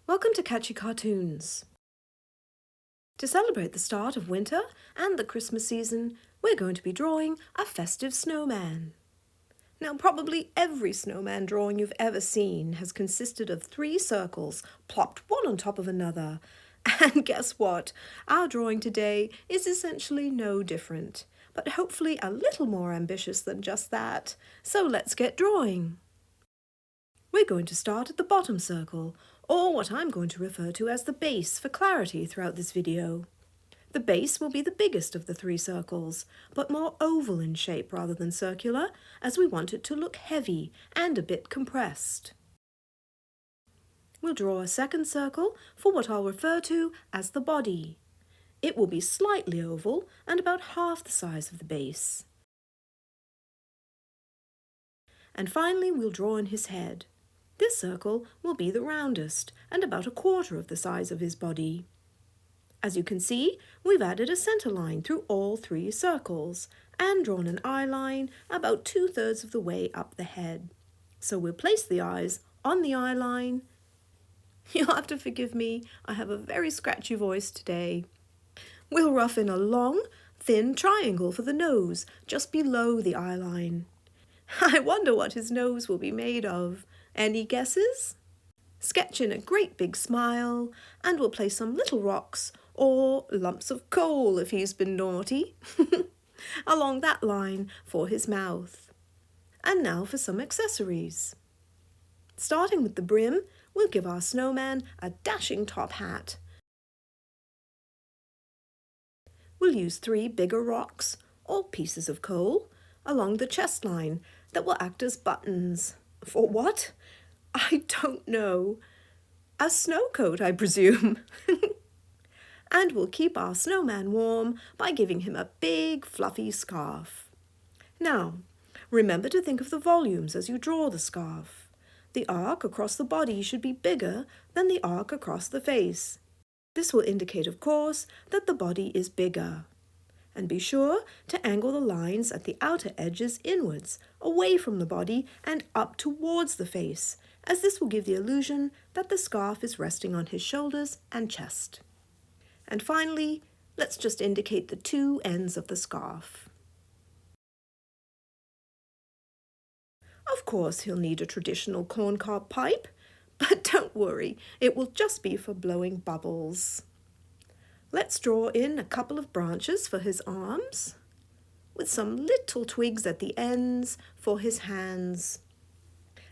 Welcome to Catchy Cartoons. To celebrate the start of winter and the Christmas season, we're going to be drawing a festive snowman. Now, probably every snowman drawing you've ever seen has consisted of 3 circles plopped one on top of another. And guess what? Our drawing today is essentially no different, but hopefully a little more ambitious than just that. So let's get drawing. We're going to start at the bottom circle, or what I'm going to refer to as the base for clarity throughout this video. The base will be the biggest of the 3 circles, but more oval in shape rather than circular, as we want it to look heavy and a bit compressed. We'll draw a second circle for what I'll refer to as the body. It will be slightly oval and about half the size of the base. And finally, we'll draw in his head. This circle will be the roundest and about 1/4 of the size of his body. As you can see, we've added a center line through all 3 circles and drawn an eye line about 2/3 of the way up the head. So we'll place the eyes on the eye line. You'll have to forgive me, I have a very scratchy voice today. We'll rough in a long, thin triangle for the nose just below the eye line. I wonder what his nose will be made of. Any guesses? Sketch in a great big smile, and we'll place some little rocks, or lumps of coal if he's been naughty, along that line for his mouth. And now for some accessories. Starting with the brim, we'll give our snowman a dashing top hat. We'll use 3 bigger rocks, or pieces of coal, along the chest line that will act as buttons. For what? I don't know. A snow coat, I presume. And we'll keep our snowman warm by giving him a big fluffy scarf. Now, remember to think of the volumes as you draw the scarf. The arc across the body should be bigger than the arc across the face. This will indicate, of course, that the body is bigger. And be sure to angle the lines at the outer edges inwards, away from the body and up towards the face, as this will give the illusion that the scarf is resting on his shoulders and chest. And finally, let's just indicate the 2 ends of the scarf. Of course, he'll need a traditional corncob pipe, but don't worry, it will just be for blowing bubbles. Let's draw in a couple of branches for his arms, with some little twigs at the ends for his hands.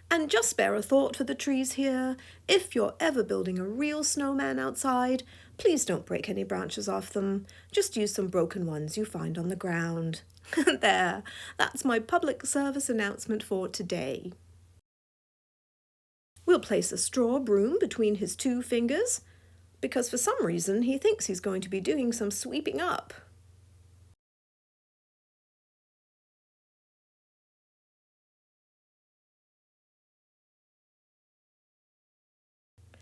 And just spare a thought for the trees here. If you're ever building a real snowman outside, please don't break any branches off them. Just use some broken ones you find on the ground. There, that's my public service announcement for today. We'll place a straw broom between his 2 fingers, because for some reason he thinks he's going to be doing some sweeping up.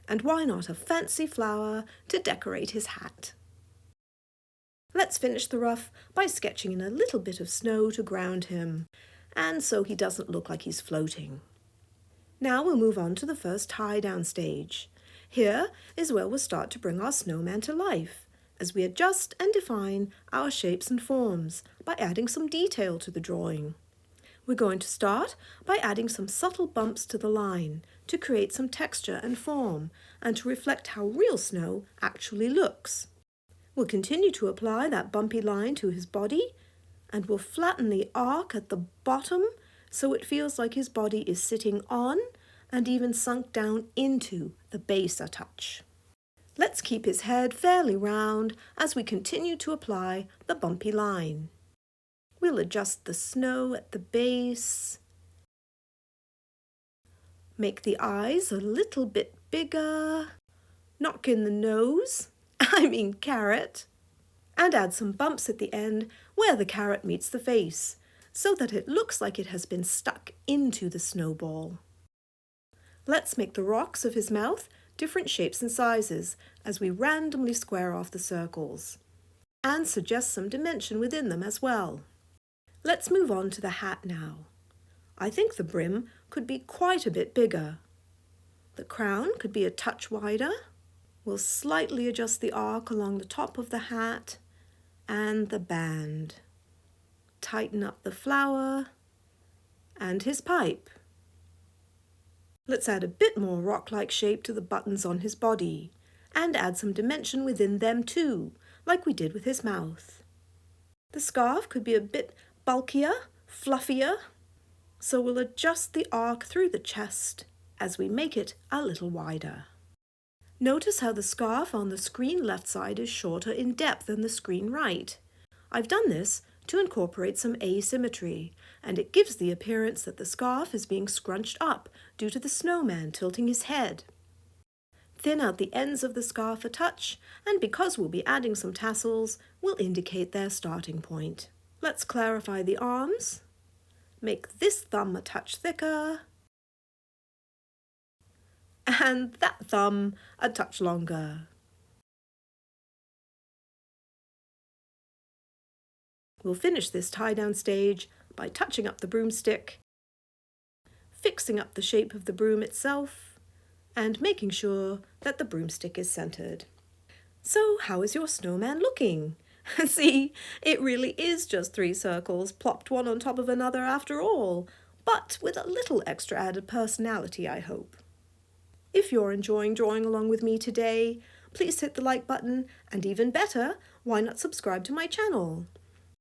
And why not a fancy flower to decorate his hat? Let's finish the ruff by sketching in a little bit of snow to ground him, and so he doesn't look like he's floating. Now we'll move on to the first tie-down stage. Here is where we'll start to bring our snowman to life, as we adjust and define our shapes and forms by adding some detail to the drawing. We're going to start by adding some subtle bumps to the line to create some texture and form, and to reflect how real snow actually looks. We'll continue to apply that bumpy line to his body, and we'll flatten the arc at the bottom so it feels like his body is sitting on and even sunk down into the base a touch. Let's keep his head fairly round as we continue to apply the bumpy line. We'll adjust the snow at the base, make the eyes a little bit bigger, knock in the nose, carrot, and add some bumps at the end where the carrot meets the face, so that it looks like it has been stuck into the snowball. Let's make the rocks of his mouth different shapes and sizes as we randomly square off the circles, and suggest some dimension within them as well. Let's move on to the hat now. I think the brim could be quite a bit bigger. The crown could be a touch wider. We'll slightly adjust the arc along the top of the hat and the band. Tighten up the flower and his pipe. Let's add a bit more rock-like shape to the buttons on his body and add some dimension within them too, like we did with his mouth. The scarf could be a bit bulkier, fluffier, so we'll adjust the arc through the chest as we make it a little wider. Notice how the scarf on the screen left side is shorter in depth than the screen right. I've done this to incorporate some asymmetry, and it gives the appearance that the scarf is being scrunched up due to the snowman tilting his head. Thin out the ends of the scarf a touch, and because we'll be adding some tassels, we'll indicate their starting point. Let's clarify the arms. Make this thumb a touch thicker, and that thumb a touch longer. We'll finish this tie-down stage by touching up the broomstick, fixing up the shape of the broom itself, and making sure that the broomstick is centered. So how is your snowman looking? See, it really is just 3 circles plopped one on top of another after all, but with a little extra added personality, I hope. If you're enjoying drawing along with me today, please hit the like button, and even better, why not subscribe to my channel?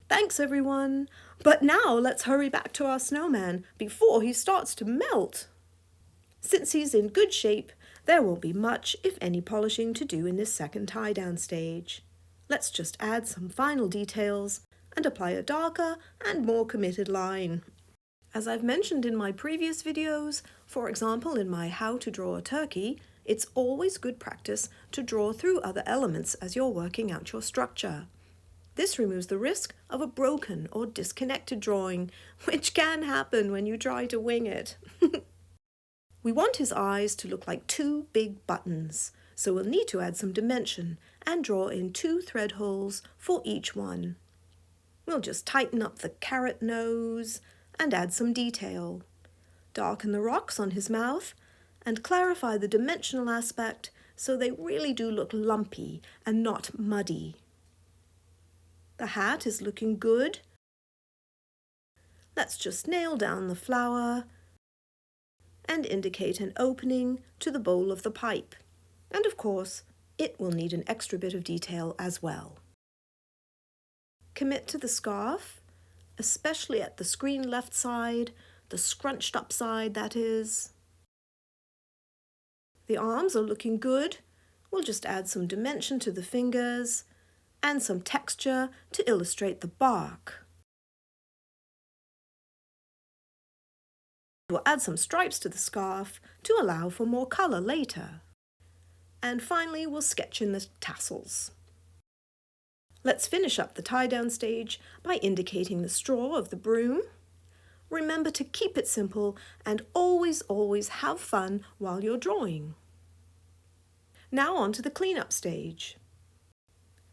Thanks everyone, but now let's hurry back to our snowman before he starts to melt. Since he's in good shape, there won't be much, if any, polishing to do in this second tie-down stage. Let's just add some final details and apply a darker and more committed line. As I've mentioned in my previous videos, for example in my How to Draw a Turkey, it's always good practice to draw through other elements as you're working out your structure. This removes the risk of a broken or disconnected drawing, which can happen when you try to wing it. We want his eyes to look like 2 big buttons, so we'll need to add some dimension and draw in 2 thread holes for each one. We'll just tighten up the carrot nose and add some detail. Darken the rocks on his mouth and clarify the dimensional aspect so they really do look lumpy and not muddy. The hat is looking good. Let's just nail down the flower and indicate an opening to the bowl of the pipe. And of course, it will need an extra bit of detail as well. Commit to the scarf, especially at the screen left side, the scrunched up side that is. The arms are looking good. We'll just add some dimension to the fingers and some texture to illustrate the bark. We'll add some stripes to the scarf to allow for more colour later. And finally, we'll sketch in the tassels. Let's finish up the tie-down stage by indicating the straw of the broom. Remember to keep it simple and always have fun while you're drawing. Now on to the cleanup stage.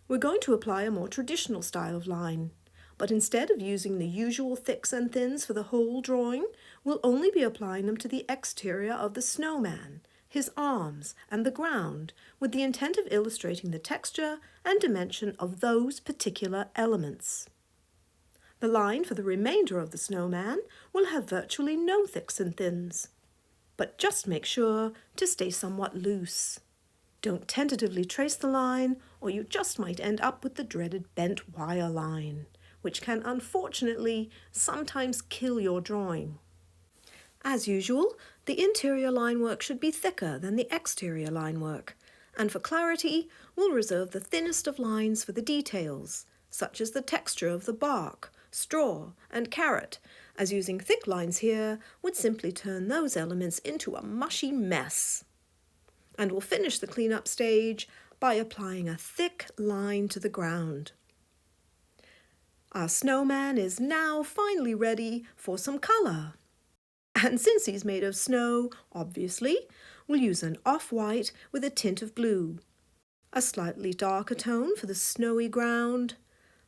We're going to apply a more traditional style of line, but instead of using the usual thicks and thins for the whole drawing, we'll only be applying them to the exterior of the snowman, his arms and the ground, with the intent of illustrating the texture and dimension of those particular elements. The line for the remainder of the snowman will have virtually no thicks and thins, but just make sure to stay somewhat loose. Don't tentatively trace the line, or you just might end up with the dreaded bent wire line, which can unfortunately sometimes kill your drawing. As usual, the interior line work should be thicker than the exterior line work, and for clarity, we'll reserve the thinnest of lines for the details, such as the texture of the bark, straw, and carrot, as using thick lines here would simply turn those elements into a mushy mess. And we'll finish the cleanup stage by applying a thick line to the ground. Our snowman is now finally ready for some colour. And since he's made of snow, obviously, we'll use an off-white with a tint of blue, a slightly darker tone for the snowy ground,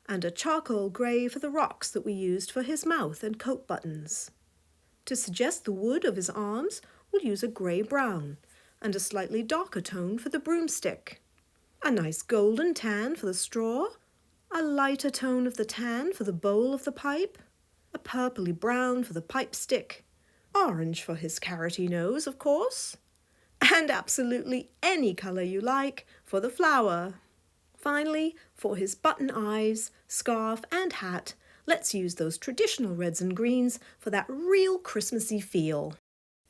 and a charcoal grey for the rocks that we used for his mouth and coat buttons. To suggest the wood of his arms, we'll use a grey-brown, and a slightly darker tone for the broomstick. A nice golden tan for the straw, a lighter tone of the tan for the bowl of the pipe, a purpley brown for the pipe stick, orange for his carroty nose, of course, and absolutely any colour you like for the flower. Finally, for his button eyes, scarf and hat, let's use those traditional reds and greens for that real Christmassy feel.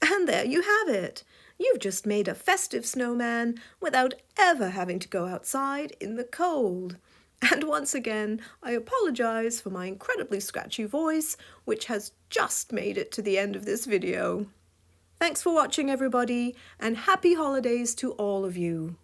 And there you have it! You've just made a festive snowman without ever having to go outside in the cold. And once again, I apologise for my incredibly scratchy voice, which has just made it to the end of this video. Thanks for watching, everybody, and happy holidays to all of you.